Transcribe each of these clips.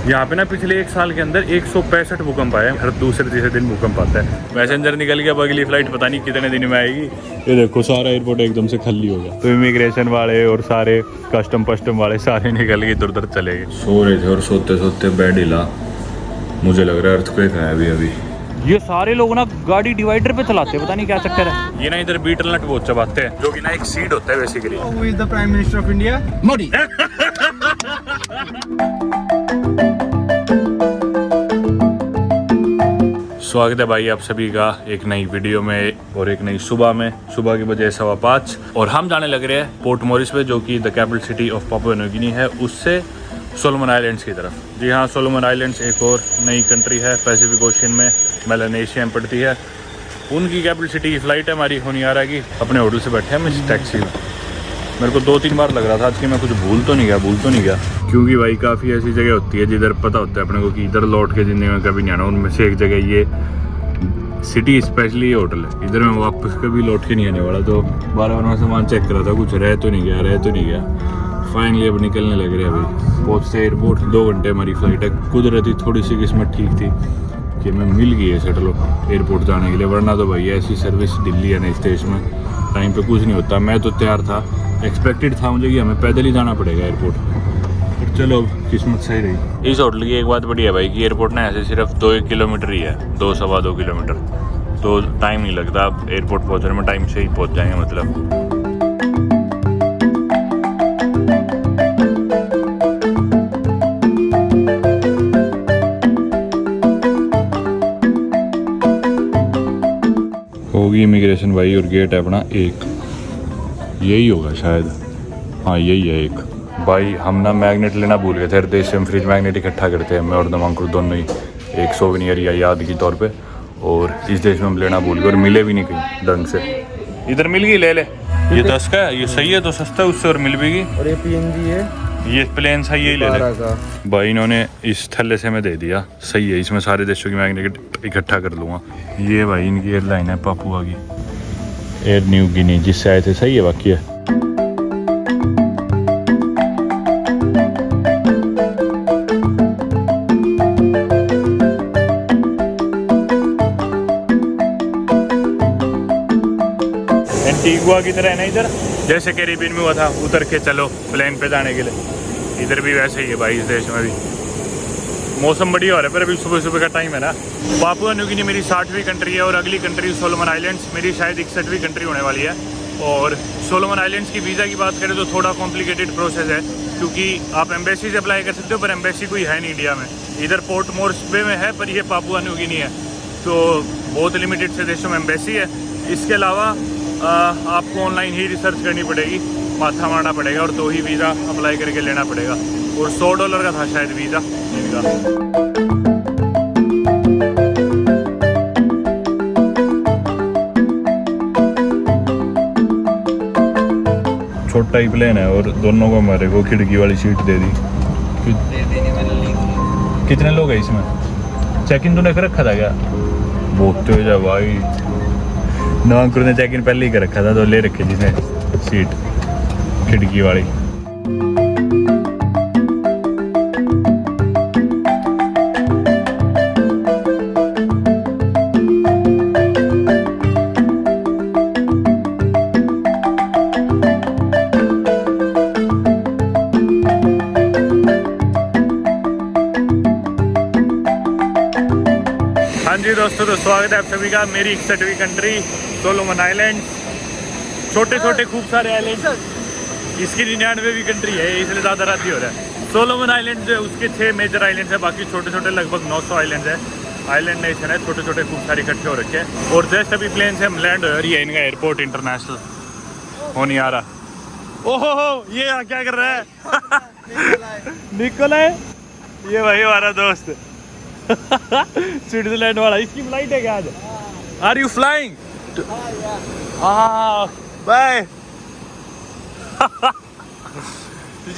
यहाँ पे ना पिछले 1 साल के अंदर 165 भूकंप आए, हर दूसरे तीसरे दिन भूकंप आता है। पैसेंजर निकल गया, अब अगली फ्लाइट पता नहीं कितने दिन में आएगी। ये देखो सारा एयरपोर्ट एकदम से खाली हो गया, तो इमिग्रेशन वाले और सारे कस्टम वाले सारे निकल के इधर उधर चले गए। सो रहे थे और सोते सोते बेड हिला, मुझे लग रहा है अर्थक्वेक है अभी। ये सारे लोग ना गाड़ी डिवाइडर पे चलाते हैं, पता नहीं क्या चक्कर है। ये ना इधर बीटल नट बहुत चबाते हैं, जो कि ना एक सीट होता है basically. Who is the Prime Minister of India? Modi. स्वागत है भाई आप सभी का एक नई वीडियो में और एक नई सुबह में। सुबह के बजे 5:15 और हम जाने लग रहे हैं पोर्ट मॉरिस पे, जो कि the capital city of Papua New Guinea है, उससे सोलोमन आइलैंड्स की तरफ। जी हाँ, सोलोमन आइलैंड्स एक और नई कंट्री है पैसिफिक ओशन में, मेलानेशिया में पड़ती है। उनकी कैपिटल सिटी की फ़्लाइट है हमारी होनियारा की। अपने होटल से बैठे हैं इस टैक्सी में। मेरे को 2-3 बार लग रहा था आज कि मैं कुछ भूल तो नहीं गया, क्योंकि भाई काफ़ी ऐसी जगह होती है जिधर पता होता है अपने को कि इधर लौट के ज़िंदगी में कभी नहीं आना। उनमें से एक जगह ये सिटी स्पेशली ये होटल है, इधर मैं वापस कभी लौट के नहीं आने वाला। तो बार मैं सामान चेक कर रहा था, कुछ रह तो नहीं गया। फाइनली अब निकलने लग रहे हैं भाई। पहुँचते एयरपोर्ट 2 घंटे हमारी फ़्लाइट है। कुदरती थोड़ी सी किस्मत ठीक थी कि मैं मिल गई है शटल एयरपोर्ट जाने के लिए, वरना तो भाई ऐसी सर्विस दिल्ली है ना इस देश में, टाइम पे कुछ नहीं होता। मैं तो तैयार था, एक्सपेक्टेड था मुझे कि हमें पैदल ही जाना पड़ेगा एयरपोर्ट, पर चलो किस्मत सही रही। इस होटल की एक बात बढ़िया है भाई कि एयरपोर्ट ना ऐसे सिर्फ 2-1 किलोमीटर ही है, 2-2.25 किलोमीटर, तो टाइम नहीं लगता। आप एयरपोर्ट पहुँचने में टाइम से ही पहुँच जाएंगे मतलब। होगी इमिग्रेशन भाई और गेट है अपना एक, यही होगा शायद, हाँ यही है एक। भाई हम ना मैग्नेट लेना भूल गए थे, देश से हम फ्रिज मैग्नेट इकट्ठा करते हैं, मैं और दमांकुर दोनों ही, एक सोवेनियर या याद के तौर पे, और इस देश में हम लेना भूल गए और मिले भी नहीं कहीं ढंग से। इधर मिल गई, ले ये 10 का है, ये सही है तो सस्ता है उससे, और मिल भी गई। और ये PNG है, ये प्लेन सा यही ले ले भाई, इन्होंने इस थैले से में दे दिया, सही है। इसमें सारे देशों की मैग्नेट इकट्ठा कर लूँगा। ये भाई इनकी एयरलाइन है पापुआ की, एयर न्यू गिनी, जिससे आए थे। सही है बाकी है। एंटीगुआ की तरह है ना इधर, जैसे कैरिबियन में हुआ था, उतर के चलो प्लेन पे जाने के लिए। इधर भी वैसे ही है भाई, इस देश में भी मौसम बढ़िया हो रहा है, पर अभी सुबह का टाइम है ना। पापुआ न्यू गिनी मेरी 60वीं कंट्री है और अगली कंट्री सोलोमन आइलैंड्स मेरी शायद 61वीं कंट्री होने वाली है। और सोलोमन आइलैंड्स की वीज़ा की बात करें तो थोड़ा कॉम्प्लिकेटेड प्रोसेस है, क्योंकि आप एम्बेसी से अप्लाई कर सकते हो, पर एम्बेसी कोई है नहीं इंडिया में। इधर पोर्ट मोरिस में है, पर ये पापुआ न्यू गिनी है, तो बहुत लिमिटेड से देशों में एम्बेसी है। इसके अलावा आपको ऑनलाइन ही रिसर्च करनी पड़ेगी, माथा मारना पड़ेगा, और तो ही वीज़ा अप्लाई करके लेना पड़ेगा। और $100 का था शायद वीज़ा इनका। छोटा ही प्लेन है और दोनों को हमारे को खिड़की वाली सीट दे दी। कितने लोग हैं इसमें? चेक इन तूने कर रखा था क्या? बहुत तेज है भाई। नवांकुर ने चेक इन पहले ही कर रखा था, तो ले रखे जिसने सीट खिड़की वाली। हाँ जी दोस्तों, तो स्वागत है आप सभी का मेरी 61वीं कंट्री सोलोमन आइलैंड। छोटे छोटे खूब सारे आइलैंड, इसकी 99वीं कंट्री है, इसलिए ज़्यादा राती हो रहा है। सोलोमन आइलैंड जो है उसके 6 मेजर आइलैंड है, बाकी छोटे छोटे लगभग 900 आइलैंड है। आइलैंड नेशन है, छोटे छोटे खूब सारे इकट्ठे हो रखे हैं। और जस्ट अभी प्लेन से हम लैंड हो रही है, इनका एयरपोर्ट इंटरनेशनल होनियारा। ओहो ये क्या कर रहा है? निकोला है ये भाई हमारा दोस्त स्विट्जरलैंड वाला। इसकी फ्लाइट है क्या आज? Are you flying? बाय।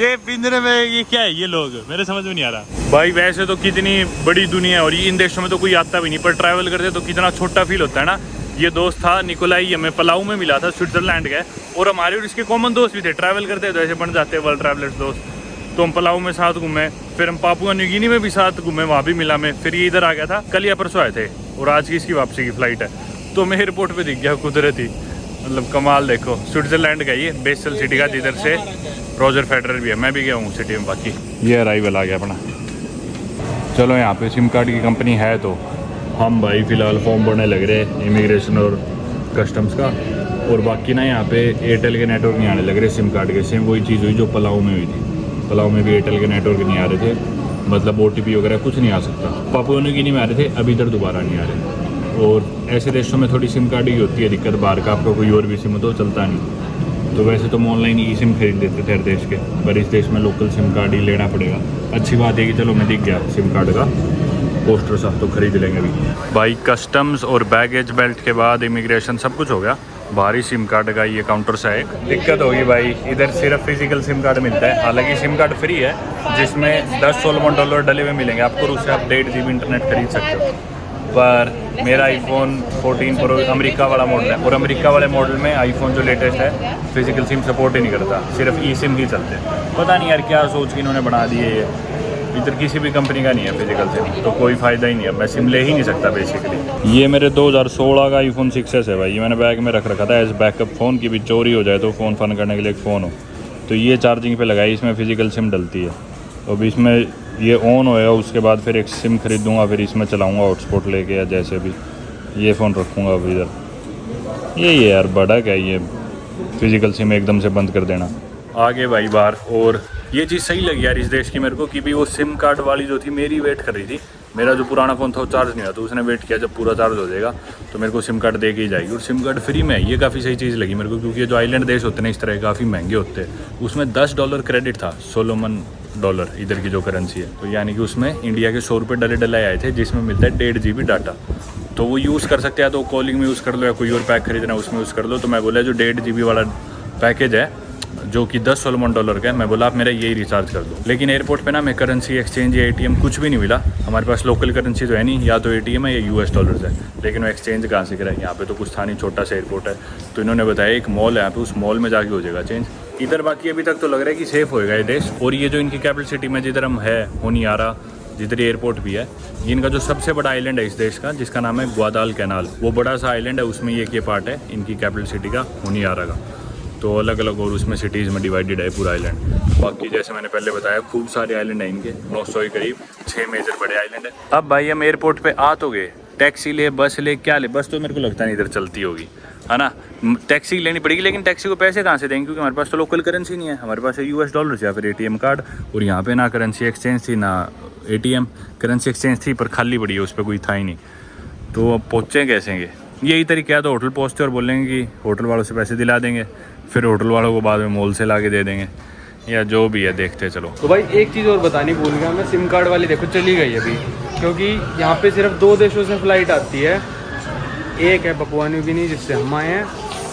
ये पिंजरे में ये क्या है? ये लोग मेरे समझ में नहीं आ रहा भाई। वैसे तो कितनी बड़ी दुनिया है और ये इन देशों में तो कोई आता भी नहीं, पर ट्रैवल करते तो कितना छोटा फील होता है ना। ये दोस्त था निकोलाई, हमें पलाऊ में मिला था, स्विट्जरलैंड का, और हमारे और इसके कॉमन दोस्त भी थे, ट्रैवल करते तो ऐसे बन जाते हैं वर्ल्ड ट्रैवलर्स दोस्त। तो हम पलाऊ में साथ घूमे, फिर हम पापुआ न्यू गिनी में भी साथ घूमे, वहाँ भी मिला मैं। फिर ये इधर आ गया था, कल या परसों आए थे और आज की इसकी वापसी की फ़्लाइट है। तो मैं एयरपोर्ट पे दिख गया कुदरती, मतलब कमाल। देखो स्विट्ज़रलैंड का ये बेसल सिटी का, जिधर से रॉजर फेडरर भी है, मैं भी गया हूँ सिटी में। बाकी ये अराइवल आ गया अपना। चलो यहाँ पे सिम कार्ड की कंपनी है, तो हम भाई फ़िलहाल फॉर्म भरने लग रहे हैं इमिग्रेशन और कस्टम्स का। और बाकी ना यहाँ पे एयरटेल के नेटवर्क नहीं आने लग रहे सिम कार्ड के। सेम वही चीज़ हुई जो पलाऊ में हुई थी। पलाऊ में भी एयरटेल के नेटवर्क नहीं आ रहे थे, मतलब OTP वगैरह कुछ नहीं आ सकता। पापुआ न्यू गिनी में आ रहे थे, अभी इधर दोबारा नहीं आ रहे। और ऐसे देशों में थोड़ी सिम कार्ड ही होती है दिक्कत, बाहर का आपको कोई और भी सिम तो चलता नहीं। तो वैसे तो हम ऑनलाइन ई सिम खरीद देते थे हर देश के, पर इस देश में लोकल सिम कार्ड ही लेना पड़ेगा। अच्छी बात है कि चलो मैं दिख गया सिम कार्ड का पोस्टर साथ, तो खरीद लेंगे अभी। भाई कस्टम्स और बैगेज बेल्ट के बाद इमिग्रेशन सब कुछ हो गया। बाहरी सिम कार्ड का ये काउंटर सा है। दिक्कत होगी भाई, इधर सिर्फ फिजिकल सिम कार्ड मिलता है। हालांकि सिम कार्ड फ्री है, जिसमें $10-16 डले हुए मिलेंगे आपको, और उससे आप 1.5 GB इंटरनेट खरीद सकते हो। पर मेरा iPhone 14 Pro अमेरिका वाला मॉडल है, और अमेरिका वाले मॉडल में iPhone जो लेटेस्ट है फिजिकल सिम सपोर्ट ही नहीं करता, सिर्फ ई सिम ही चलते हैं। पता नहीं यार क्या सोच के इन्होंने बना दिए ये। इधर किसी भी कंपनी का नहीं है फिजिकल सिम, तो कोई फ़ायदा ही नहीं है। मैं सिम ले ही नहीं सकता बेसिकली। ये मेरे 2016 का iPhone 6s है भाई, ये मैंने बैग में रख रखा था एज बैकअप फ़ोन की भी चोरी हो जाए तो फ़ोन फ़न करने के लिए एक फ़ोन हो। तो ये चार्जिंग पे लगाई, इसमें फ़िजिकल सिम डलती है। तो अभी इसमें ये ऑन होएगा, उसके बाद फिर एक सिम खरीदूँगा, फिर इसमें चलाऊँगा हॉटस्पॉट लेके या जैसे भी। ये फ़ोन रखूँगा अभी इधर। ये यार बड़ा क्या ये फिजिकल सिम एकदम से बंद कर देना। आगे भाई बाहर, और ये चीज़ सही लगी यार इस देश की मेरे को, कि भी वो सिम कार्ड वाली जो थी मेरी वेट कर रही थी। मेरा जो पुराना फ़ोन था वो चार्ज नहीं हुआ, तो उसने वेट किया जब पूरा चार्ज हो जाएगा तो मेरे को सिम कार्ड दे के ही जाएगी। और सिम कार्ड फ्री में है, ये काफ़ी सही चीज़ लगी मेरे को, क्योंकि जो आइलैंड देश होते हैं इस तरह काफ़ी महंगे होते हैं। उसमें $10 क्रेडिट था, सोलोमन डॉलर इधर की जो करेंसी है। तो यानी कि उसमें इंडिया के 100 रुपये डले आए थे, जिसमें मिलता है 1.5 GB डाटा। तो वो यूज़ कर सकते हैं, तो कॉलिंग में यूज़ कर लो या कोई और पैक खरीदना है उसमें यूज़ कर लो। तो मैं बोला जो 1.5 GB वाला पैकेज है जो कि $10 का है, मैं बोला आप मेरा यही रिचार्ज कर दो। लेकिन एयरपोर्ट पे ना मैं करेंसी एक्सचेंज या ATM कुछ भी नहीं मिला। हमारे पास लोकल करेंसी तो है नहीं, या तो ATM है या US डॉलर्स है, लेकिन वो एक्सचेंज कहाँ से करें। यहाँ पे तो कुछ था नहीं, छोटा सा एयरपोर्ट है। तो इन्होंने बताया एक मॉल है यहाँ पे, उस मॉल में जाके हो जाएगा चेंज। इधर बाकी अभी तक तो लग रहा है कि सेफ़ होएगा ये देश। और ये जो इनकी कैपिटल सिटी में जिधर हम है होनियारा, जिधर एयरपोर्ट भी है, इनका जो सबसे बड़ा आइलैंड है इस देश का, जिसका नाम है ग्वादाल कैनाल, वो बड़ा सा आइलैंड है, उसमें ये पार्ट है इनकी कैपिटल सिटी का होनियारा का। तो अलग अलग और उसमें सिटीज़ में डिवाइडेड है पूरा आइलैंड। बाकी जैसे मैंने पहले बताया खूब सारे आइलैंड हैं इनके, 900 के करीब, 6 मेजर बड़े आइलैंड है। अब भाई हम एयरपोर्ट पे आ तो गए, टैक्सी ले बस ले क्या ले, बस तो मेरे को लगता नहीं इधर चलती होगी, है ना। टैक्सी लेनी पड़ेगी, लेकिन टैक्सी को पैसे कहाँ से देंगे, क्योंकि हमारे पास तो लोकल करेंसी नहीं है। हमारे पास है US डॉलर्स या फिर ATM कार्ड, और यहाँ पे ना करेंसी एक्सचेंज थी ना ATM। करेंसी एक्सचेंज थी पर खाली पड़ी है, उस पर कोई था ही नहीं। तो अब पहुँचे कैसेंगे, यही तरीका है। तो होटल पहुँचते और बोलेंगे कि होटल वालों से पैसे दिला देंगे, फिर होटल वालों को बाद में मॉल से ला के दे देंगे, या जो भी है देखते चलो। तो भाई एक चीज़ और बतानी भूल गया मैं, सिम कार्ड वाली देखो चली गई अभी, क्योंकि यहाँ पे सिर्फ 2 देशों से फ़्लाइट आती है। एक है पापुआ न्यू गिनी जिससे हम आए हैं,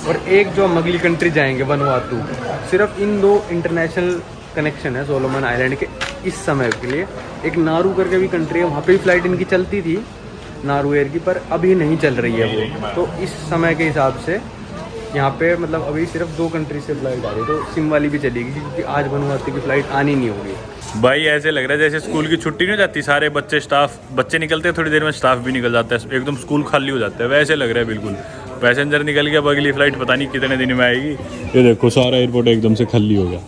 और एक जो हम अगली कंट्री जाएंगे वनुआतू। सिर्फ इन 2 इंटरनेशनल कनेक्शन है सोलोमन आइलैंड के इस समय के लिए। एक नारू करके भी कंट्री है, वहाँ पे भी फ़्लाइट इनकी चलती थी नारू एयर की, पर अभी नहीं चल रही है वो। तो इस समय के हिसाब से यहाँ पे मतलब अभी सिर्फ 2 कंट्री से फ्लाइट आ रही है, तो सिम वाली भी चलेगी, क्योंकि आज वनुआतू की फ़्लाइट आनी नहीं होगी। भाई ऐसे लग रहा है जैसे स्कूल की छुट्टी नहीं हो जाती, सारे बच्चे निकलते हैं, थोड़ी देर में स्टाफ भी निकल जाता है, एकदम स्कूल खाली हो जाता है, वैसे लग रहा है बिल्कुल। पैसेंजर निकल गया, अब अगली फ़्लाइट पता नहीं कितने दिन में आएगी। ये देखो सारा एयरपोर्ट एकदम से खाली हो गया।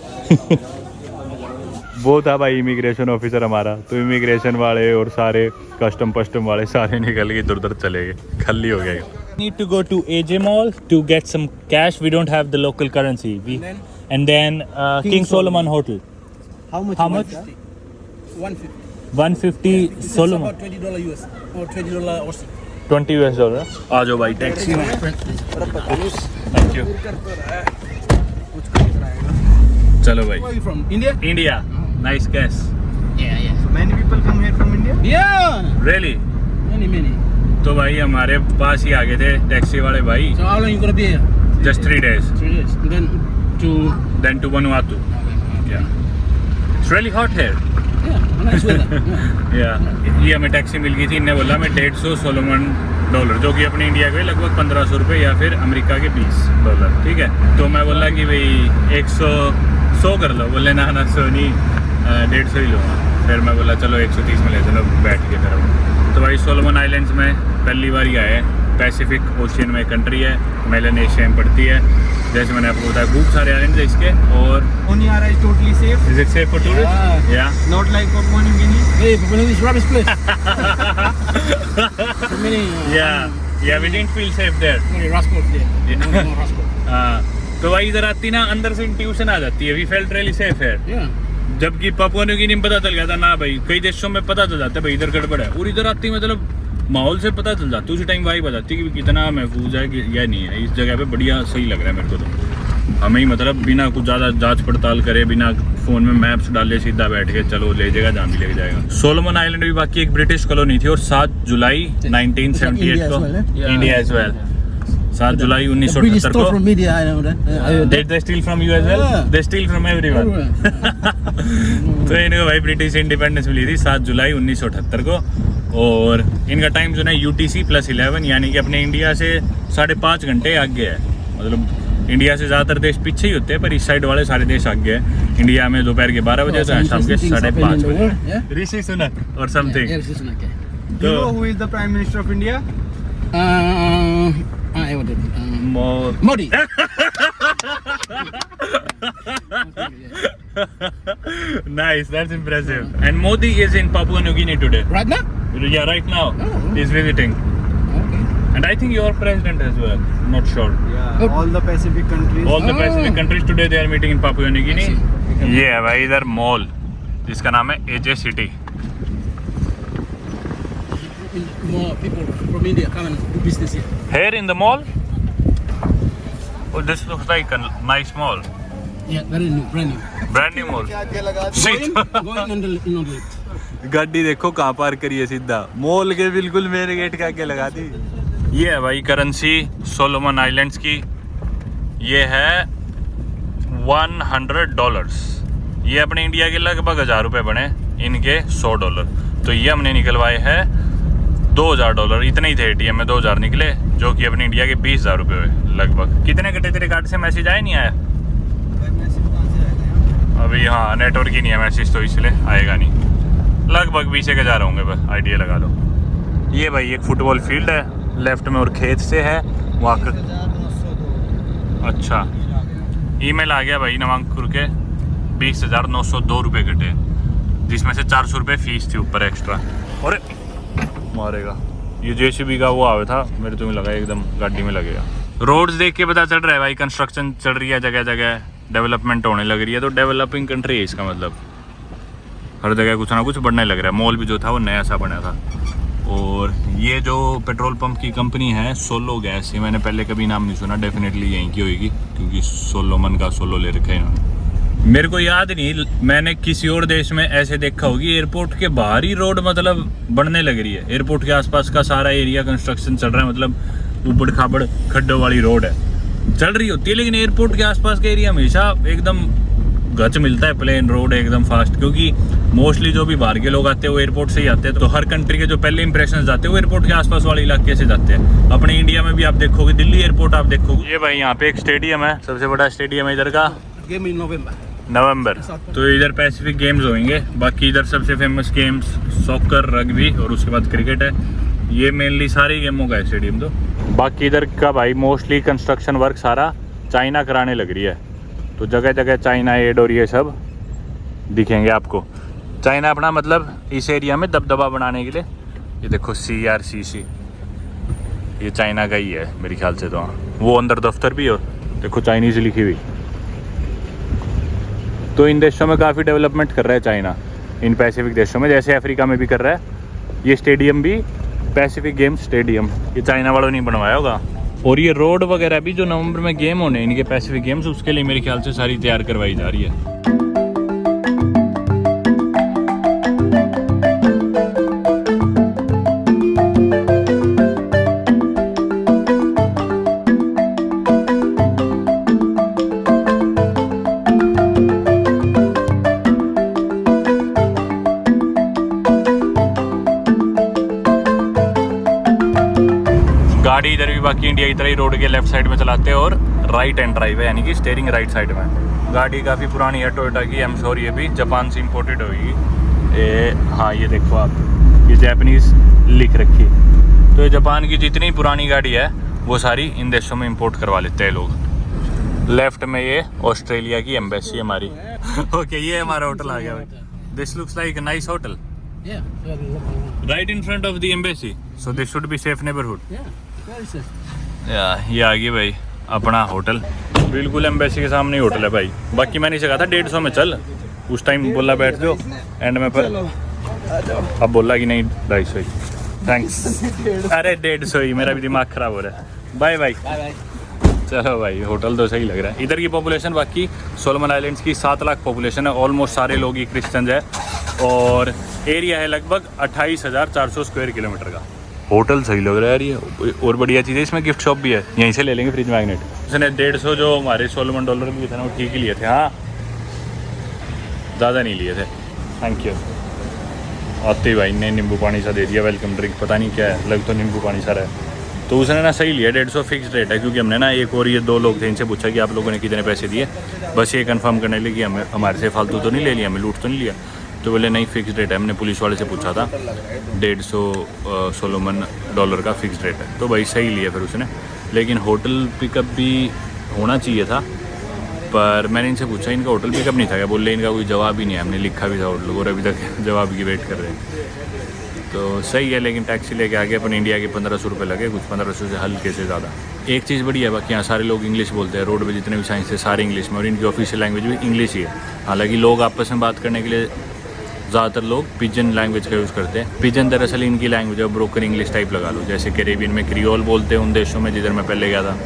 वो था भाई इमिग्रेशन ऑफिसर हमारा, तो इमिग्रेशन वाले और सारे कस्टम वाले सारे निकल के इधर उधर चले गए, खाली हो गया। Need to go to AJ Mall to get some cash. We don't have the local currency. And then King Solomon Hotel. How much? 150. 150 Solomon. About $20 US or $20 Aussie. $20 आ जाओ भाई टैक्सी में। Thank you. चलो भाई। Where are you from? India? India. Nice guess. Yeah. So many people come here from India? Yeah. Really? Many. तो भाई हमारे पास ही आ गए थे टैक्सी वाले भाई। So how long you gonna be here? Just 3 days. 3 days. Then to. Then to Vanuatu. Yeah. It's really hot here. Yeah. Nice weather. Yeah. Yeah. ये हमें taxi मिल गई थी, इन्हें बोला मैं $150 सोलोमन डॉलर, जो कि अपने इंडिया के लगभग 1500 रुपये या फिर अमेरिका के $20, ठीक है। तो मैं बोला कि भाई 100 कर लो, बोले ना 100 नहीं, 150 ही लूँगा। फिर मैं बोला चलो 130 में ले चलो, बैठ के फिर। तो भाई सोलोमन आइलैंड्स में पहली बार ही आए हैं। पैसिफिक ओशियन में कंट्री है, मेलानेशिया में पड़ती है। जैसे मैंने आपको बताया खूब सारे आइलैंड्स है इसके। और Honiara is totally safe. Is it safe for tourist? या Not like Papua New Guinea. Hey, Papua New Guinea is rubbish place. So many. या we didn't feel safe there. Many rascals there. No rascals. हाँ, तो भाई इधर आती ना अंदर से इंट्यूशन आ जाती है, वी फेल्ट रियली सेफ है। Yeah. जबकि पापुआ न्यू गिनी में पता चल गया था ना भाई, कई देशों में पता चल जाता है भाई इधर गड़बड़ है, और इधर आती मतलब माहौल से पता चल जाता है, उसी टाइम वाइब आ जाती है कि कितना महफूज है कि या नहीं है। इस जगह पे बढ़िया सही लग रहा है मेरे को तो। हमें ही मतलब बिना कुछ ज़्यादा जांच पड़ताल करे, बिना फ़ोन में मैप्स डाले सीधा बैठ के चलो ले जाएगा जहाँ भी ले जाएगा। सोलोमन आइलैंड भी बाकी एक ब्रिटिश कॉलोनी थी, और 7 जुलाई 1978 को इंडिया एज वेल, 7 जुलाई The British 1978 stole from को। media, I know that. I heard that. They steal from you as well? Yeah. They steal from everyone. तो इनको भाई ब्रिटिश इंडिपेंडेंस मिली थी 7 जुलाई 1978 को। और इनका टाइम जो है UTC+11, यानी कि अपने इंडिया से 5.5 घंटे आगे है। मतलब इंडिया से ज़्यादातर देश पीछे ही होते हैं, पर इस साइड वाले सारे देश आगे हैं। इंडिया में दोपहर के 12 बजे से शाम के 5:30 बजे। ऋषि सुनक और something. Yeah, this is not okay. You know who is the Prime Minister of India? What did More. Modi. Nice, that's impressive. And Modi is in Papua New Guinea today. Right now? Yeah, right now. Oh. He's visiting. Okay. And I think your president as well. Not sure. Yeah, all the Pacific countries. All the Pacific countries today they are meeting in Papua New Guinea. ये है भाई इधर mall, जिसका नाम है AJ City. More people from India come and do business here. Here in the mall? Oh, this looks like a nice mall. Yeah, very new, brand new. Brand new mall. Shit. Go in on the left. गाड़ी देखो कहाँ पार करी है, सीधा mall के बिल्कुल मेरे gate के आगे लगा दी। ये है भाई करेंसी सोलोमन आइलैंड्स की, ये है $100। ये अपने इंडिया के लगभग 1000 रुपये बने, इनके $100। तो ये हमने निकलवाए हैं $2000। इतने ही थे ATM में, 2000 निकले, जो कि अपने इंडिया के 20,000 रुपये हुए लगभग। कितने घंटे तेरे कार्ड से मैसेज आया नहीं आया? अभी हाँ नेटवर्क ही नहीं है, मैसेज तो इसलिए आएगा नहीं। लगभग 20,000 होंगे, बस आइडिया लगा लो। ये भाई एक फुटबॉल फील्ड है लेफ्ट में, और खेत से है वहाँ। अच्छा, ईमेल आ गया भाई नवांकुर के, 20,902 रुपये कटे, जिसमें से 400 रुपये फीस थी ऊपर एक्स्ट्रा। और मारेगा ये JCB का वो आया था, मेरे तो लगा एकदम गाड़ी में लगेगा। रोड्स देख के पता चल रहा है भाई कंस्ट्रक्शन चल रही है, जगह जगह डेवलपमेंट होने लग रही है। तो डेवलपिंग कंट्री है इसका मतलब, हर जगह कुछ ना कुछ बढ़ने लग रहा है। मॉल भी जो था वो नया सा बना था। और ये जो पेट्रोल पंप की कंपनी है सोलो गैस, ये मैंने पहले कभी नाम नहीं सुना, डेफिनेटली यहीं की होगी, क्योंकि सोलोमन का सोलो ले रखा है इन्होंने। मेरे को याद नहीं मैंने किसी और देश में ऐसे देखा होगी, एयरपोर्ट के बाहर ही रोड मतलब बढ़ने लग रही है। एयरपोर्ट के आसपास का सारा एरिया कंस्ट्रक्शन चल रहा है, मतलब ऊबड़ खाबड़ खड्डों वाली रोड है चल रही होती है, लेकिन एयरपोर्ट के आसपास का एरिया हमेशा एकदम गच मिलता है, प्लेन रोड है एकदम फास्ट, क्योंकि मोस्टली जो भी बाहर के लोग आते हैं वो एयरपोर्ट से ही आते हैं। तो हर कंट्री के जो पहले इंप्रेशन जाते हैं वो एयरपोर्ट के आसपास वाले इलाके से जाते हैं। अपने इंडिया में भी आप देखोगे, दिल्ली एयरपोर्ट आप देखोगे। ये भाई यहाँ पे एक स्टेडियम है, सबसे बड़ा स्टेडियम है इधर का, Game in November. नवंबर। तो इधर पैसिफिक गेम्स होंगे, बाकी इधर सबसे फेमस गेम्स सॉकर, रग्बी और उसके बाद क्रिकेट है। ये मेनली सारी गेमों का है स्टेडियम। तो बाकी इधर का भाई मोस्टली कंस्ट्रक्शन वर्क सारा चाइना कराने लग रही है, तो जगह जगह चाइना एड और ये सब दिखेंगे आपको। चाइना अपना मतलब इस एरिया में दबदबा बनाने के लिए, ये देखो CRCC, ये चाइना का ही है मेरे ख्याल से। तो वो अंदर दफ्तर भी, और देखो चाइनीज़ लिखी हुई। तो इन देशों में काफ़ी डेवलपमेंट कर रहा है चाइना, इन पैसिफिक देशों में, जैसे अफ्रीका में भी कर रहा है। ये स्टेडियम भी पैसिफिक गेम स्टेडियम, ये चाइना वालों ने बनवाया होगा। और ये रोड वगैरह भी जो नवंबर में गेम होने इनके पैसिफिक गेम्स, उसके लिए मेरे ख्याल से सारी तैयार करवाई जा रही है। गाड़ी इधर भी बाकी इंडिया की तरह ही रोड के लेफ्ट साइड में चलाते हैं, और राइट हैंड ड्राइव है, यानी कि स्टीयरिंग राइट साइड में। गाड़ी काफ़ी पुरानी है टोयोटा की, आई एम श्योर ये भी जापान से इम्पोर्टेड होगी। हाँ ये देखो आप, ये जापानीज़ लिख रखी। तो ये जापान की जितनी पुरानी गाड़ी है वो सारी इन देशों में इंपोर्ट करवा लेते हैं लोग। लेफ्ट में ये ऑस्ट्रेलिया की एम्बेसी हमारी। ओके ये हमारा होटल आ गया भाई। This looks like a nice hotel Yeah. Right in front of the embassy, so this should be safe neighbourhood. Yeah. Very safe. ये आ गई भाई अपना होटल, बिल्कुल एम्बेसी के सामने ही होटल है भाई। बाकी मैंने इसे कहा था 150 में चल, उस टाइम बोला बैठ जाओ, एंड में पर अब बोला कि नहीं 250 ही। थैंक्स। अरे 150 ही, मेरा भी दिमाग ख़राब हो रहा है। Bye bye. Bye bye. चलो भाई होटल तो सही लग रहा है। इधर की पॉपुलेशन, बाकी सोलोमन आइलैंड्स की 7 लाख पॉपुलेशन है, ऑलमोस्ट सारे लोग ही क्रिश्चियंस है, और एरिया है लगभग 28,400 स्क्वायर किलोमीटर का। होटल सही लग रहा है यार ये, और बढ़िया चीज़ है इसमें गिफ्ट शॉप भी है, यहीं से ले लेंगे फ्रिज मैग्नेट। उसने 150 जो हमारे सोलोमन डॉलर भी थे ना, वो ठीक ही लिए थे। हाँ ज़्यादा नहीं लिए थे। Thank you. आते ही भाई ने नींबू पानी सा दे दिया, वेलकम ड्रिंक, पता नहीं क्या है, लग तो नींबू पानी सा है। तो उसने ना सही लिया, 150 फिक्स रेट है, क्योंकि हमने ना एक और ये 2 लोग थे, इनसे पूछा कि आप लोगों ने कितने पैसे दिए, बस ये कंफर्म करने के लिए कि हमें हमारे से फालतू तो नहीं ले लिया, हमें लूट तो नहीं लिया। तो बोले नहीं फिक्स रेट है। हमने पुलिस वाले से पूछा था, 150 सोलोमन डॉलर का फिक्स रेट है। तो भाई सही लिया फिर उसने, लेकिन होटल पिकअप भी होना चाहिए था, पर मैंने इनसे पूछा, इनका होटल पिकअप नहीं था क्या, बोले इनका कोई जवाब ही नहीं है, हमने लिखा भी था होटल और अभी तक जवाब की वेट कर रहे हैं। तो सही है, लेकिन टैक्सी लेके आ गए अपन। इंडिया के 1500 रुपये लगे, कुछ 1500 से हल्के से ज़्यादा। एक चीज़ बड़ी है, बाकी यहाँ सारे लोग इंग्लिश बोलते हैं, रोड पे जितने भी साइंस है सारे इंग्लिश में, और इनकी ऑफिशियल लैंग्वेज भी इंग्लिश ही है। हालांकि लोग आपस में बात करने के लिए ज़्यादातर लोग पिजन लैंग्वेज का यूज़ करते हैं। पिजन दरअसल इनकी लैंग्वेज है, ब्रोकन इंग्लिश टाइप लगा लो, जैसे कैरेबियन में क्रियोल बोलते हैं उन देशों में जिधर मैं पहले गया था,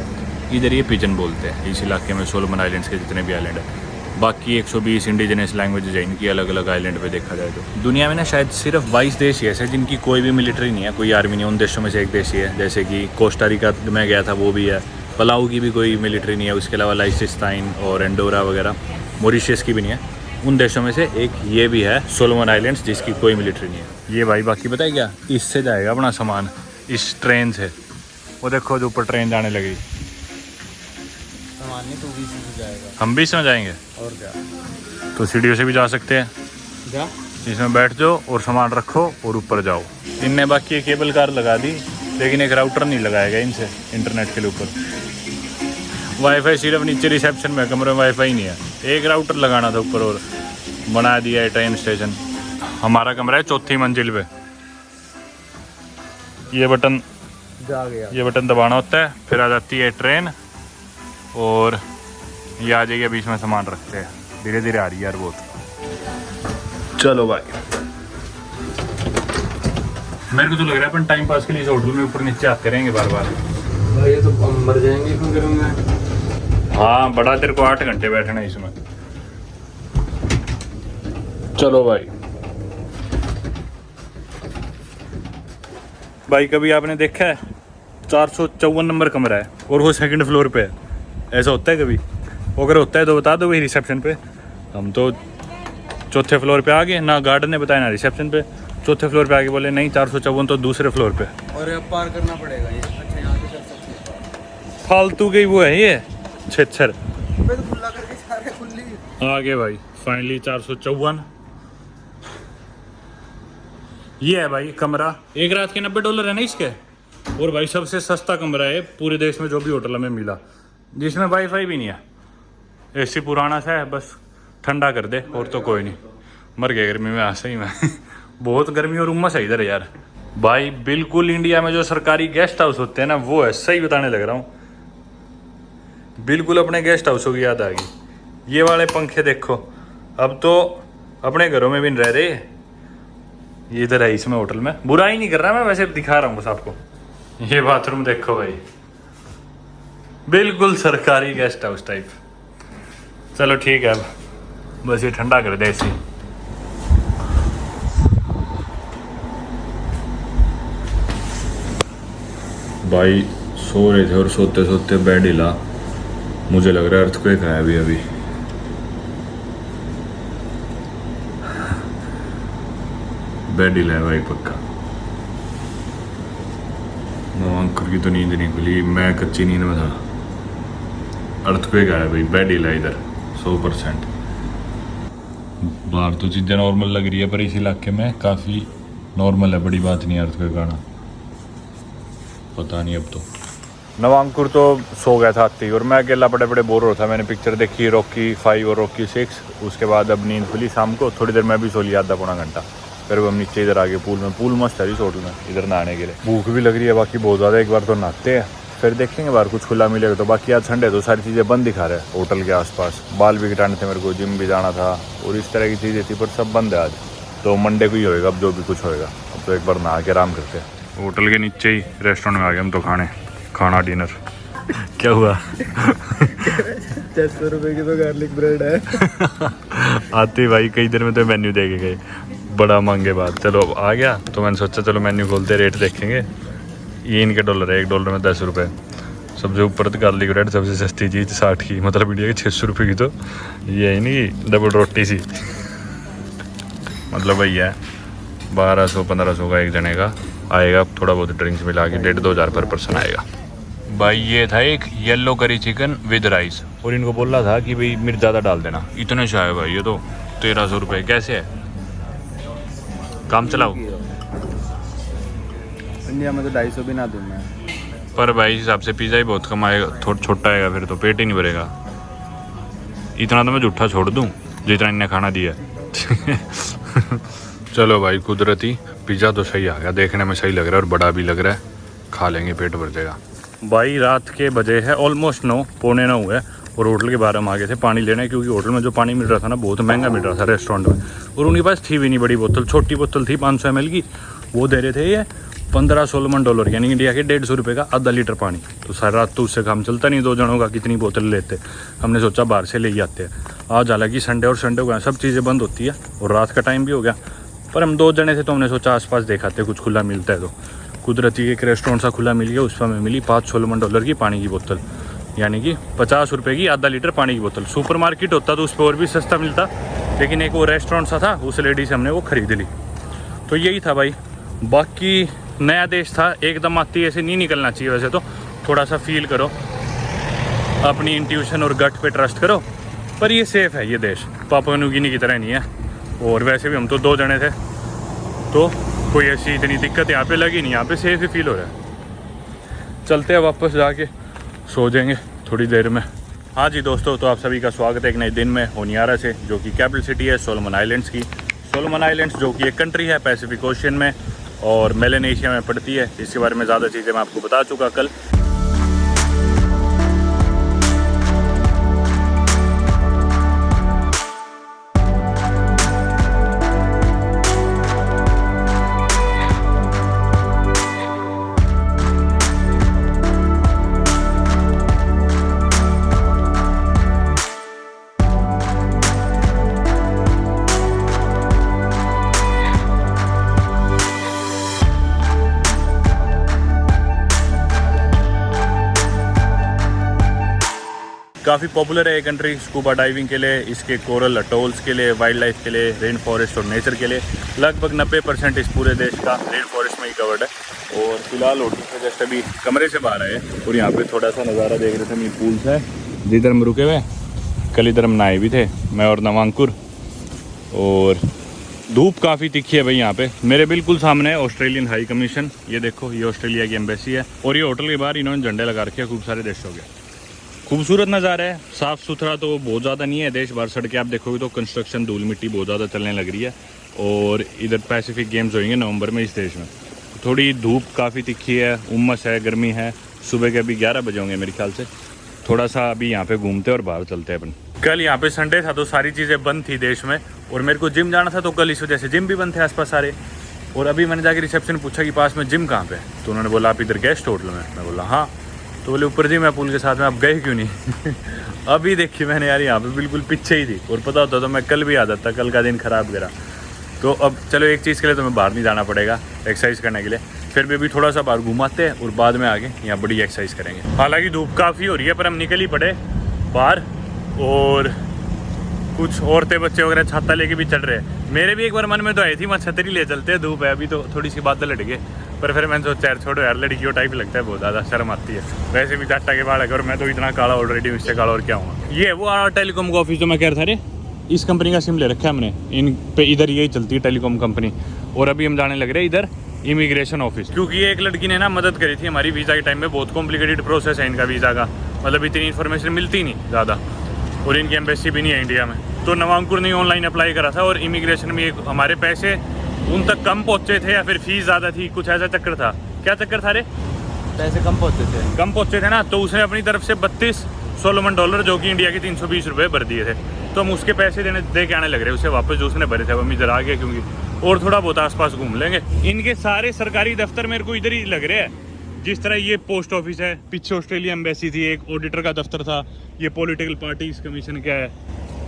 इधर ये पिजन बोलते हैं इस इलाके में, सोलोमन आइलैंड्स के जितने भी आइलैंड है। बाकी 120 इंडिजिनस लैंग्वेजेज है इनकी अलग अलग आइलैंड पे देखा जाए तो। दुनिया में ना शायद सिर्फ 22 देश ही ऐसे हैं जिनकी कोई भी मिलिट्री नहीं है, कोई आर्मी नहीं है। उन देशों में से एक देश ही है, जैसे कि कोस्टा रिका में गया था वो भी है, पलाऊ की भी कोई मिलिट्री नहीं है, उसके अलावा लाइसेस्टाइन और एंडोरा वगैरह, मॉरिशस की भी नहीं है। उन देशों में से एक ये भी है सोलोमन आइलैंड्स, जिसकी कोई मिलिट्री नहीं है। ये भाई बाकी पता है क्या, इससे जाएगा अपना सामान, इस ट्रेन से। वो देखो जो ऊपर ट्रेन जाने लगी, सामान नहीं तो भी से जाएगा। हम भी इसमें जाएंगे, और क्या, तो सीढ़ियों से भी जा सकते हैं। जा इसमें बैठ जाओ और सामान रखो और ऊपर जाओ। इनने बाकी एक केबल कार लगा दी, लेकिन एक राउटर नहीं लगाया गया इनसे इंटरनेट के लिए ऊपर। वाईफाई सिर्फ नीचे रिसेप्शन में, कमरे में वाईफाई नहीं है। एक राउटर लगाना था ऊपर, और बना दिया है ट्रेन स्टेशन। हमारा कमरा है 4थी मंजिल पे। ये बटन जा गया, ये बटन दबाना होता है, फिर आ जाती है ट्रेन, और ये आ जाएगी। बीच में सामान रखते हैं, धीरे धीरे आ रही है यार बहुत। चलो भाई, मेरे को तो लग रहा है अपन टाइम पास के लिए इस होटल में ऊपर नीचे आते रहेंगे बार बार। भाई ये तो हम मर जाएंगे क्यों करूँगा। हाँ बड़ा, तेरे को 8 घंटे बैठना है इसमें। चलो भाई, भाई कभी आपने देखा है 454 नंबर कमरा है और वो 2nd फ्लोर पे है? ऐसा होता है कभी? अगर होता है तो बता दो भाई रिसेप्शन पे। हम तो 4थे फ्लोर पे आ गए, ना गार्डन ने बताया ना रिसेप्शन पे। 4थे फ्लोर पे आके बोले नहीं 454 तो दूसरे फ्लोर पे। और अब पार करना पड़ेगा ये। अच्छा यहाँ से चल सकते हैं। फालतू के वो है ये छेच्छर। तो खुला करके सारे खुली। आगे भाई फाइनली 454 ये है भाई कमरा। एक रात के $90 है ना इसके। और भाई सबसे सस्ता कमरा है पूरे देश में जो भी होटल में मिला, जिसमें वाईफाई भी नहीं है। एसी पुराना सा है, बस ठंडा कर दे और तो कोई नहीं। मर गए गर्मी में ऐसे ही मैं बहुत गर्मी और उम्मस है इधर यार भाई। बिल्कुल इंडिया में जो सरकारी गेस्ट हाउस होते हैं ना, वो है, सही बताने लग रहा हूँ। बिल्कुल अपने गेस्ट हाउसों की याद आ गई। ये वाले पंखे देखो, अब तो अपने घरों में भी नहीं रह रहे। ये इधर है इसमें होटल में, बुरा ही नहीं कर रहा मैं, वैसे दिखा रहा हूँ बस आपको। ये बाथरूम देखो भाई, बिल्कुल सरकारी गेस्ट हाउस टाइप। चलो ठीक है, अब बस ये ठंडा कर दे इसी। भाई सो रहे थे और सोते सोते बेड हिला, मुझे लग रहा है अर्थक्वेक है अभी अभी। बेड हिला है भाई पक्का। अंकुर की तो नींद नहीं खुली, मैं कच्ची नींद में था। अर्थक्वेक आया भाई, बेड हिला इधर 100%। बाहर तो चीज़ें नॉर्मल लग रही है पर इस इलाके में काफ़ी नॉर्मल है, बड़ी बात नहीं है अर्थक्वेक आना। पता नहीं अब तो। नवांकुर तो सो गया था आती और मैं अकेला बड़े बड़े बोर हो रहा था। मैंने पिक्चर देखी रॉकी 5 और रॉकी 6, उसके बाद अब नींद खुली शाम को। थोड़ी देर मैं भी सो लिया, आधा पौना घंटा। फिर हम नीचे इधर आगे पूल में, पूल मस्त है रिसोर्ट में, इधर नहाने के लिए। भूख भी लग रही है बाकी बहुत ज़्यादा। एक बार तो नहाते हैं फिर देखेंगे बाहर कुछ खुला मिलेगा तो। बाकी आज संडे तो सारी चीज़ें बंद दिखा रहे हैं होटल के आसपास। बाल भी कटाने थे मेरे को, जिम भी जाना था और इस तरह की चीज़ें थी, पर सब बंद है आज। तो मंडे को ही होएगा अब जो भी कुछ होएगा। अब तो एक बार नहा के आराम करते हैं। होटल के नीचे ही रेस्टोरेंट में आ गए हम तो खाना डिनर। क्या हुआ? 600 रुपये की तो गार्लिक ब्रेड है। आते भाई कई देर में तो मेन्यू दे के गए, बड़ा महंगे बात। चलो आ गया तो मैंने सोचा चलो मेन्यू खोलते रेट देखेंगे। ये इनके डॉलर है, 1 डॉलर में 10 रुपये। सबसे ऊपर तो गार्लिक ब्रेड सबसे सस्ती चीज़ 60 की, मतलब इंडिया की 600 रुपये की। तो ये है नहीं डबल रोटी सी, मतलब वही है 1200-1500 का एक जने का आएगा। थोड़ा बहुत ड्रिंक्स मिला के 1500 पर पर्सन आएगा। भाई ये था एक yellow curry chicken with rice और इनको बोल रहा था कि भाई मिर्च ज़्यादा डाल देना। इतने से आए भाई ये तो 1300 रुपये। कैसे है, काम चलाओ। इंडिया में तो 250 भी ना दूँ मैं। पर भाई इस हिसाब से पिज़्ज़ा ही बहुत कम आएगा, थोड़ा छोटा आएगा, फिर तो पेट ही नहीं भरेगा। इतना तो मैं जूठा छोड़ दूँ जितना इन्हें खाना दिया। चलो भाई कुदरती पिज़्ज़ा तो सही आ गया, देखने में सही लग रहा है और बड़ा भी लग रहा है, खा लेंगे पेट भर जाएगा। भाई रात के बजे है ऑलमोस्ट 9, पौने 9 हुए और होटल के बाहर हम आ गए थे पानी लेने, क्योंकि होटल में जो पानी मिल रहा था ना बहुत महंगा मिल रहा था रेस्टोरेंट में। और उनके पास थी भी नहीं बड़ी बोतल, छोटी बोतल थी 500 ml की, वो दे रहे थे ये 15-16 डॉलर, यानी इंडिया के 150 रुपये का आधा लीटर पानी। तो सारी रात तो उससे काम चलता नहीं, 2 जनों का कितनी बोतल लेते। हमने सोचा बाहर से ले ही आते हैं आज। हालांकि संडे और संडे को सब चीज़ें बंद होती है और रात का टाइम भी हो गया, पर हम 2 जने थे तो हमने सोचा आसपास देखाते कुछ खुला मिलता है। तो कुदरती एक रेस्टोरेंट सा खुला मिल गया, उस पर हमें मिली 5-16 डॉलर की पानी की बोतल, यानी कि 50 रुपये की आधा लीटर पानी की बोतल। सुपर मार्केट होता तो उस पर और भी सस्ता मिलता, लेकिन एक वो रेस्टोरेंट सा था, उस लेडी से हमने वो ख़रीद ली। तो यही था भाई। बाकी नया देश था, एकदम आती ऐसे नहीं निकलना चाहिए। वैसे तो थोड़ा सा फील करो, अपनी इंट्यूशन और गट पे ट्रस्ट करो। पर ये सेफ़ है ये देश, पापुआ न्यू गिनी की तरह नहीं है। और वैसे भी हम तो 2 जने थे तो कोई ऐसी इतनी दिक्कत यहाँ पे लगी नहीं, यहाँ पे सेफ ही फील हो रहा है। चलते हैं वापस, जाके सो जाएंगे थोड़ी देर में। हाँ जी दोस्तों, तो आप सभी का स्वागत है एक नए दिन में होनियारा से, जो कि कैपिटल सिटी है सोलोमन आइलैंड्स की। सोलोमन आइलैंड्स जो कि एक कंट्री है पैसिफिक ओशियन में और मेलेनेशिया में पड़ती है। इसके बारे में ज़्यादा चीज़ें मैं आपको बता चुका कल। काफ़ी पॉपुलर है ये कंट्री स्कूबा डाइविंग के लिए, इसके कोरल अटोल्स के लिए, वाइल्ड लाइफ के लिए, रेन फॉरेस्ट और नेचर के लिए। लगभग 90% इस पूरे देश का रेन फॉरेस्ट में ही कवर्ड है। और फिलहाल होटल से जस्ट अभी कमरे से बाहर आए और यहाँ पे थोड़ा सा नज़ारा देख रहे थे। मेरी पूल्स है जिधर हम रुके हुए, कल इधर हम नहाए भी थे मैं और नवांकुर। और धूप काफ़ी तिखी है भाई यहाँ पे। मेरे बिल्कुल सामने है ऑस्ट्रेलियन हाई कमीशन, ये देखो ये ऑस्ट्रेलिया की एम्बेसी है। और ये होटल के बाहर इन्होंने झंडे लगा रखे हैं खूब सारे देशों के। खूबसूरत नज़ारा है, साफ़ सुथरा तो बहुत ज़्यादा नहीं है देश। बाहर सड़कें आप देखोगे तो कंस्ट्रक्शन धूल मिट्टी बहुत ज़्यादा चलने लग रही है। और इधर पैसिफिक गेम्स होंगे नवंबर में इस देश में। थोड़ी धूप काफ़ी तिखी है, उमस है, गर्मी है। सुबह के अभी 11 बजे होंगे मेरे ख्याल से। थोड़ा सा अभी यहाँ पे घूमते और बाहर चलते हैं अपन। कल यहाँ पे संडे था तो सारी चीज़ें बंद थी देश में, और मेरे को जिम जाना था तो कल इस वजह से जिम भी बंद थे आसपास सारे। और अभी मैंने जाके रिसेप्शन पूछा कि पास में जिम कहाँ पे, तो उन्होंने बोला आप इधर गेस्ट होटल में। मैं बोला हाँ, तो बोले ऊपर जिम है पूल के साथ में, आप गए क्यों नहीं? अभी देखिए मैंने यार यहाँ पे बिल्कुल पीछे ही थी, और पता होता तो मैं कल भी आ जाता, कल का दिन ख़राब गया। तो अब चलो एक चीज़ के लिए तो मैं बाहर नहीं जाना पड़ेगा एक्सरसाइज करने के लिए। फिर भी अभी थोड़ा सा बाहर घुमाते हैं और बाद में आगे यहाँ बड़ी एक्सरसाइज करेंगे। हालांकि धूप काफ़ी हो रही है पर हम निकल ही पड़े बाहर, और कुछ औरतें बच्चे वगैरह छाता लेके भी चल रहे हैं। मेरे भी एक बार मन में तो आई थी मैं छतरी ले चलते हैं, धूप है अभी तो थोड़ी सी बादल हट गए, पर फिर मैंने सोचा यार छोड़ो यार, लड़कियों टाइप लगता है, बहुत ज़्यादा शर्म आती है। वैसे भी चाचा के बाल है और मैं तो इतना काला ऑलरेडी, इससे काला और क्या हूँ। ये वो टेलीकॉम का ऑफिस जो मैं कह रहा था रे, इस कंपनी का सिम ले रखा है हमने इन पे, इधर यही चलती है टेलीकॉम कंपनी। और अभी हम जाने लग रहे हैं इधर इमिग्रेशन ऑफिस, क्योंकि ये एक लड़की ने ना मदद करी थी हमारी वीज़ा के टाइम में। बहुत कॉम्प्लिकेटेड प्रोसेस है इनका वीज़ा का, मतलब इतनी इन्फॉर्मेशन मिलती नहीं ज़्यादा, और इनकी एम्बेसी भी नहीं है इंडिया में। तो नवांकुर ने ऑनलाइन अप्लाई करा था और इमिग्रेशन में हमारे पैसे उन तक कम पहुँचे थे या फिर फीस ज़्यादा थी, कुछ ऐसा चक्कर था। क्या चक्कर था रे? पैसे कम पहुँचते थे ना, तो उसने अपनी तरफ से 32 सोलोमन डॉलर जो कि इंडिया के 320 रुपये भर दिए थे। तो हम उसके पैसे दे के आने लग रहे हैं उसे वापस, जो उसने भरे थे। हम इधर आ गए क्योंकि और थोड़ा बहुत आसपास घूम लेंगे। इनके सारे सरकारी दफ्तर मेरे को इधर ही लग रहे हैं। जिस तरह ये पोस्ट ऑफिस है, पीछे ऑस्ट्रेलिया एम्बेसी थी, एक ऑडिटर का दफ्तर था, ये पॉलिटिकल पार्टीज कमीशन क्या है,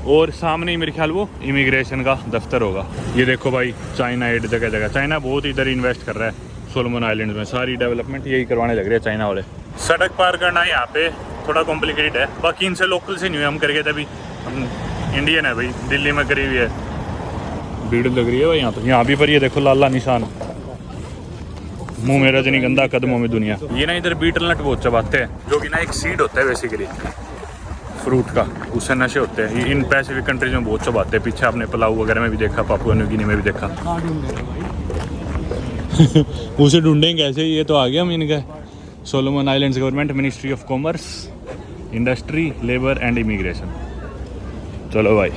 और सामने ही मेरे ख्याल वो इमिग्रेशन का दफ्तर होगा। ये देखो भाई, चाइना एड जगह जगह, चाइना बहुत इधर इन्वेस्ट कर रहा है सोलोमन आइलैंड में, सारी डेवलपमेंट यही करवाने लग रहे हैं चाइना वाले। सड़क पार करना यहाँ पे थोड़ा कॉम्प्लिकेटेड है, बाकी इनसे लोकल से नहीं हुए, हम करके तभी, हम इंडियन है भाई, दिल्ली में करी हुई है। भीड़ लग रही है भाई यहाँ तो, यहाँ भी पर ये देखो लाल निशान, मुंह में रजनीगंधा कदमों में दुनिया। ये ना इधर बीटल नट बहुत चबाते हैं, जो कि ना एक सीड होता है बेसिकली फ्रूट का, उससे नशे होते हैं। इन पैसिफिक कंट्रीज में बहुत चबाते हैं। पीछे आपने पलाऊ वगैरह में भी देखा, पापुआ न्यू गिनी में भी देखा। उसे ढूंढेंगे कैसे, ये तो आ गया हम इनका Solomon islands government, ministry of commerce, industry, labour and immigration. चलो भाई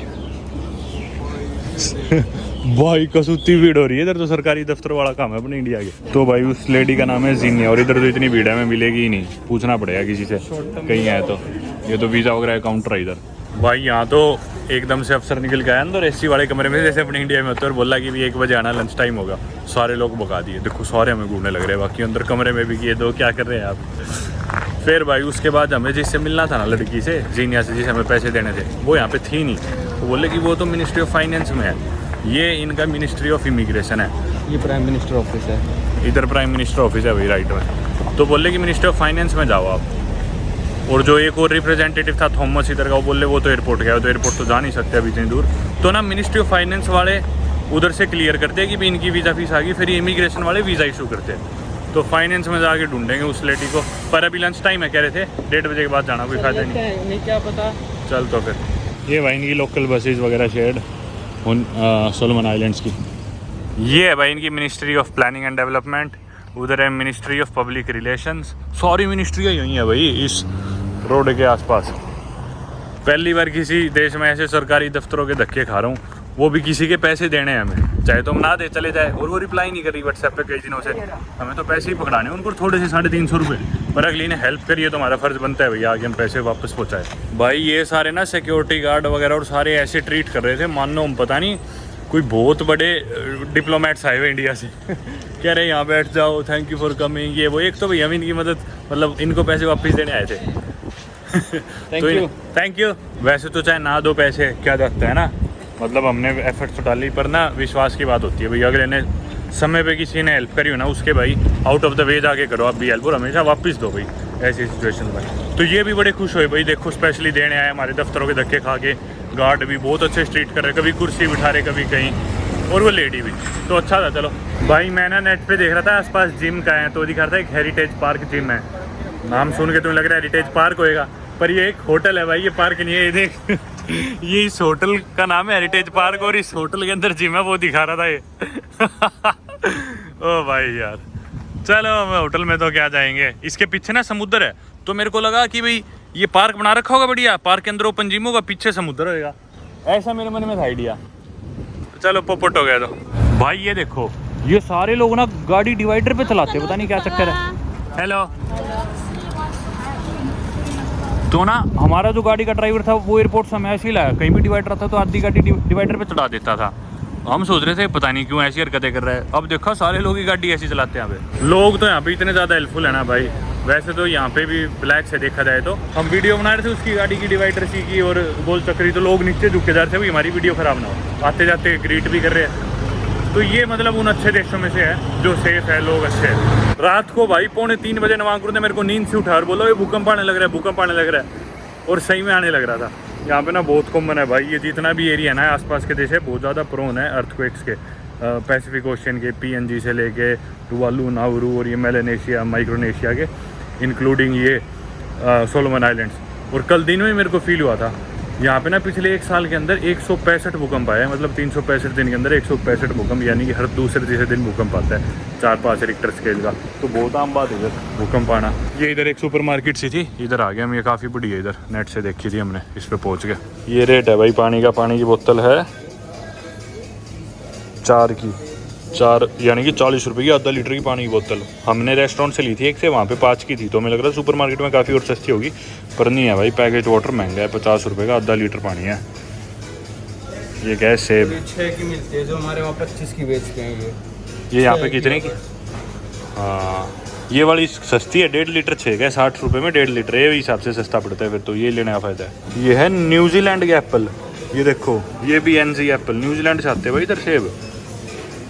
भाई कसूती भीड़ हो रही है इधर तो, सरकारी दफ्तर वाला काम है अपने इंडिया के। तो भाई उस लेडी का नाम है जीनिया, और इधर तो इतनी भीड़ है, मैं मिलेगी ही नहीं, पूछना पड़ेगा किसी से कहीं है तो। ये तो वीज़ा वगैरह काउंटर है इधर भाई। यहाँ तो एकदम से अफसर निकल के आया अंदर एसी वाले कमरे में, जैसे अपने इंडिया में होता है, और बोला कि भी 1 बजे आना, लंच टाइम होगा। सारे लोग भगा दिए, देखो सारे हमें घूमने लग रहे हैं। बाकी अंदर कमरे में भी किए, दो क्या कर रहे हैं आप। फिर भाई उसके बाद हमें जिससे मिलना था ना, लड़की से, जीनिया से, जिसे हमें पैसे देने थे, वो यहाँ पे थी नहीं। वो बोले कि वो तो मिनिस्ट्री ऑफ फाइनेंस में है, ये इनका मिनिस्ट्री ऑफ इमिग्रेशन है, ये प्राइम मिनिस्टर ऑफिस है, इधर प्राइम मिनिस्टर ऑफिस है भाई राइट में। तो बोले कि मिनिस्ट्री ऑफ फाइनेंस में जाओ आप। और जो एक और रिप्रेजेंटेटिव था थॉमस इधर का, वो बोले वो तो एयरपोर्ट गया, तो एयरपोर्ट तो जा नहीं सकते अभी इतनी दूर। तो ना मिनिस्ट्री ऑफ फाइनेंस वाले उधर से क्लियर करते हैं कि भी इनकी वीज़ा फीस आ गई, फिर इमिग्रेशन वाले वीज़ा इशू करते हैं। तो फाइनेंस में जाके ढूंढेंगे उस लेडी को। पर अभी लंच टाइम है, कह रहे थे 1:30 बजे के बाद जाना, कोई फायदा नहीं, क्या पता। चल तो फिर ये भाई इनकी लोकल बसेज वगैरह शेयर्ड उन सोलोमन आइलैंड्स की। ये है भाई इनकी ministry of planning and development, उधर है मिनिस्ट्री ऑफ पब्लिक रिलेशंस। सारी मिनिस्ट्रियाँ यही है भाई इस रोड के आसपास। पहली बार किसी देश में ऐसे सरकारी दफ्तरों के धक्के खा रहा हूँ, वो भी किसी के पैसे देने हैं हमें, चाहे तो हम ना दे चले जाए। और वो रिप्लाई नहीं कर रही व्हाट्सएप पे कई दिनों से, हमें तो पैसे ही पकड़ाने उनको थोड़े से 350 रुपये, पर अगली ने हेल्प करिए तो हमारा फर्ज बनता है भैया आगे हम पैसे वापस पहुँचाए। भाई ये सारे ना सिक्योरिटी गार्ड वगैरह और सारे ऐसे ट्रीट कर रहे थे मानो हम पता नहीं कोई बहुत बड़े डिप्लोमेट्स आए हुए इंडिया से। कह रहे यहाँ बैठ जाओ, थैंक यू फॉर कमिंग, ये वो। एक तो भैया हम इनकी मदद, मतलब इनको पैसे वापस देने आए थे। Thank you. वैसे तो चाहे ना दो पैसे, क्या जाता है ना, मतलब हमने एफर्ट्स तो डाली, पर ना विश्वास की बात होती है भैया। अगले ने समय पे किसी ने हेल्प करी हो ना, उसके भाई आउट ऑफ द वे जाके करो आप भी हेल्प, और हमेशा वापस दो भाई ऐसी सिचुएशन में। तो ये भी बड़े खुश हुए भाई, देखो स्पेशली देने आए, हमारे दफ्तरों के धक्के खा के। गार्ड भी बहुत अच्छे स्ट्रीट कर रहे, कभी कुर्सी बिठा रहे कभी कहीं, और वो लेडी भी, तो अच्छा था। चलो भाई मैं ना नेट पे देख रहा था आसपास जिम का है, तो दिखा रहा था एक हेरिटेज पार्क जिम है। नाम सुन के तुम्हें लग रहा है हेरिटेज पार्क होएगा, पर ये एक होटल है भाई, ये पार्क नहीं है। ये देख ये इस होटल का नाम है हेरिटेज पार्क, और इस होटल के अंदर जिम है, वो दिखा रहा था ये। ओ भाई यार, चलो हम होटल में तो क्या जाएंगे। इसके पीछे ना समुद्र है, तो मेरे को लगा कि भाई ये पार्क बना रखा होगा बढ़िया, पार्क के अंदर ओपन जिम होगा, पीछे समुद्र होगा, ऐसा मेरे मन में था आइडिया। चलो पोपट हो गया। तो भाई ये देखो, ये सारे लोग ना गाड़ी डिवाइडर पे चलाते हैं, पता नहीं क्या चक्कर है। हेलो। तो ना हमारा जो गाड़ी का ड्राइवर था वो एयरपोर्ट से हमें ऐसे ही लाया, कहीं भी डिवाइडर आता तो आधी गाड़ी डिवाइडर पे चढ़ा देता था। हम सोच रहे थे पता नहीं क्यों ऐसी हरकतें कर रहा है। अब देखो सारे लोग ही गाड़ी ऐसी चलाते हैं यहाँ पे। लोग तो यहाँ पे इतने ज़्यादा हेल्पफुल है ना भाई। वैसे तो यहाँ पे भी ब्लैक से देखा जाए तो, हम वीडियो बना रहे थे उसकी गाड़ी की डिवाइडर सी की और गोल चक्री, तो लोग नीचे झुके जा रहे थे भाई हमारी वीडियो खराब ना हो, आते जाते ग्रीट भी कर रहे हैं। तो ये मतलब उन अच्छे देशों में से है जो सेफ है, लोग अच्छे हैं। रात को भाई 2:45 बजे नवांकुर ने मेरे को नींद से उठा और बोला ये भूकंप आने लग रहा है, भूकंप आने लग रहा है, और सही में आने लग रहा था। यहाँ पे ना बहुत कॉमन है भाई, ये जितना भी एरिया है ना आसपास के देश है बहुत ज़्यादा प्रोन है अर्थक्वेक्स के। पैसिफिक ओशन के PNG से लेके टुवालू, नाउरू और ये मेलानेशिया, माइक्रोनेशिया के, इंक्लूडिंग ये सोलोमन आइलैंड्स। और कल दिन में मेरे को फील हुआ था यहाँ पे ना पिछले 1 साल के अंदर 165 भूकंप आए हैं, मतलब 365 दिन के अंदर 165 भूकंप, यानी कि हर दूसरे तीसरे दिन भूकंप आता है 4-5 रिक्टर स्केल का। तो बहुत आम बात है इधर भूकंप आना। ये इधर एक सुपरमार्केट सी थी, इधर आ गया हम, ये काफ़ी बड़ी है, इधर नेट से देखी थी हमने, इस पर पहुँच गए। ये रेट है भाई पानी का, पानी की बोतल है 4 यानी कि 40 रुपये की आधा लीटर की पानी की बोतल। हमने रेस्टोरेंट से ली थी एक से, वहाँ पे 5 की थी, तो हमें लग रहा है सुपर मार्केट में काफ़ी और सस्ती होगी, पर नहीं है भाई। पैकेज वाटर महंगा है, 50 रुपये का आधा लीटर पानी है। ये क्या है, सेब 6 की मिलती है, जो हमारे वहाँ 25 की बेचते हैं। ये यहाँ पे कितने की? हाँ, ये वाली सस्ती है, 1.5 लीटर 6 का है, 60 रुपये में 1.5 लीटर, ये हिसाब से सस्ता पड़ता है फिर तो, ये लेने का फ़ायदा है। ये है न्यूजीलैंड के एप्पल, ये देखो, ये भी NZ एप्पल, न्यूजीलैंड से आते हैं भाई इधर सेब,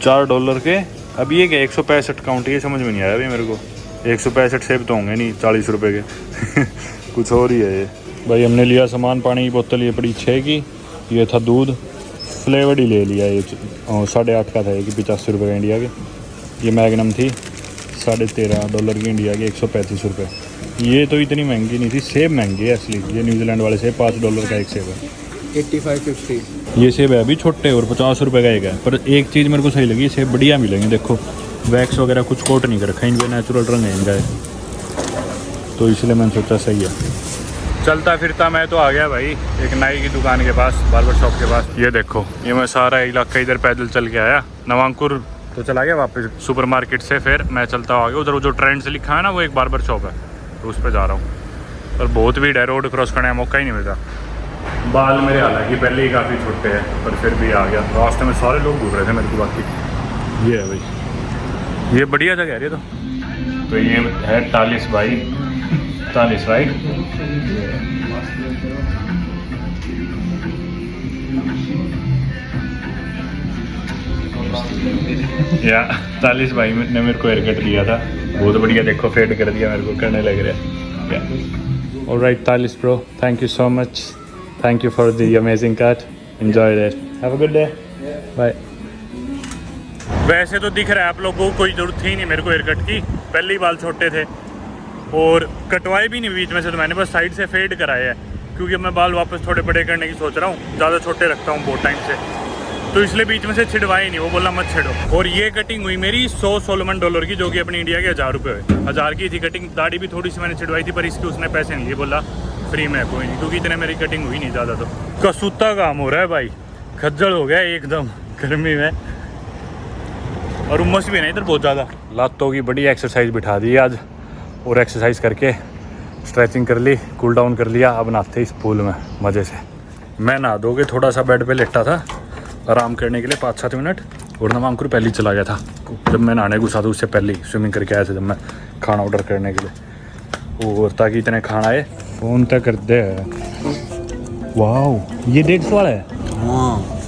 $4 के। अब ये क्या 165 काउंट, ये समझ में नहीं आया अभी मेरे को, 165 सेब तो होंगे नहीं 40 रुपये के कुछ और ही है ये। भाई हमने लिया सामान, पानी की बोतल ये पड़ी 6 की, ये था दूध, फ्लेवर्ड ही ले लिया, ये 8.5 का था, ये कि 85 रुपये का इंडिया के। ये मैगनम थी $13.5 की इंडिया के, 135 रुपये। ये तो इतनी महंगी नहीं थी, सेब महंगी है असली, ये न्यूजीलैंड वाले सेब $5 का एक सेब है। 85-50 ये सेब है अभी छोटे और 50 रुपये का एक है। पर एक चीज़ मेरे को सही लगी, सेब बढ़िया मिलेंगे, देखो वैक्स वगैरह कुछ कोट नहीं कर रखा, इनके नेचुरल रंग है इनका, तो इसलिए मैंने सोचा सही है। चलता फिरता मैं तो आ गया भाई एक नाई की दुकान के पास, बार्बर शॉप के पास। ये देखो, ये मैं सारा इलाका इधर पैदल चल के आया, नवांकुर तो चला गया वापस सुपर मार्केट से, फिर मैं चलता आ गया उधर, जो ट्रेंड से लिखा है ना वो एक बार्बर शॉप है, तो उस पर जा रहा हूँ। पर बहुत भीड़ है, रोड क्रॉस करने का मौका ही नहीं मिलता। बाल मेरे हालांकि पहले ही काफ़ी छोटे हैं, पर फिर भी आ गया। रास्ते में सारे लोग घूम रहे थे मेरे को बाकी। ये है भाई, ये बढ़िया जगह है ये तो ये है टालिस भाई, टालिस राइट। या टालिस भाई ने मेरे को हेयर कट दिया था, बहुत बढ़िया, देखो फेड कर दिया मेरे को, करने लग रहा है। ऑलराइट टालिस bro, thank you so much, thank you for the amazing cut, enjoy it, have a good day, bye. वैसे तो दिख रहा है आप लोगों को, कोई ज़रूरत थी नहीं मेरे को हेयर कट की, पहले ही बाल छोटे थे और कटवाए भी नहीं बीच में से, तो मैंने बस साइड से फेड कराया है, क्योंकि मैं बाल वापस थोड़े बड़े करने की सोच रहा हूँ, ज़्यादा छोटे रखता हूँ बहुत टाइम से, तो इसलिए बीच में से छिड़वाए नहीं, वो बोला मत छिड़ो। और ये कटिंग हुई मेरी $100 सोलोमन की, जो कि अपने इंडिया के 1000 रुपये हुए, 1000 की थी कटिंग। दाढ़ी भी थोड़ी सी मैंने छिड़वाई थी, पर इसकी उसने पैसे नहीं लिए, बोला फ्री में कोई नहीं, क्योंकि इतने मेरी कटिंग हुई नहीं ज़्यादा। तो कसूता काम हो रहा है भाई, खज्जल हो गया एकदम गर्मी में, और उमस भी नहीं इधर बहुत ज़्यादा। लातों की बड़ी एक्सरसाइज बिठा दी आज, और एक्सरसाइज करके स्ट्रेचिंग कर ली, कूल डाउन कर लिया। अब नहाते इस पूल में मज़े से। मैं नहा दोगे, थोड़ा सा बेड पे लेटा था आराम करने के लिए 5-7 मिनट, और नवांकुर पहले ही चला गया था। जब मैं नहाने घुसा था उससे पहले ही स्विमिंग करके आया था, जब मैं खाना ऑर्डर करने के लिए, और ताकि इतने खाना आए फ़ोन तक कर दे। वाह, ये 150 वाला है। हाँ।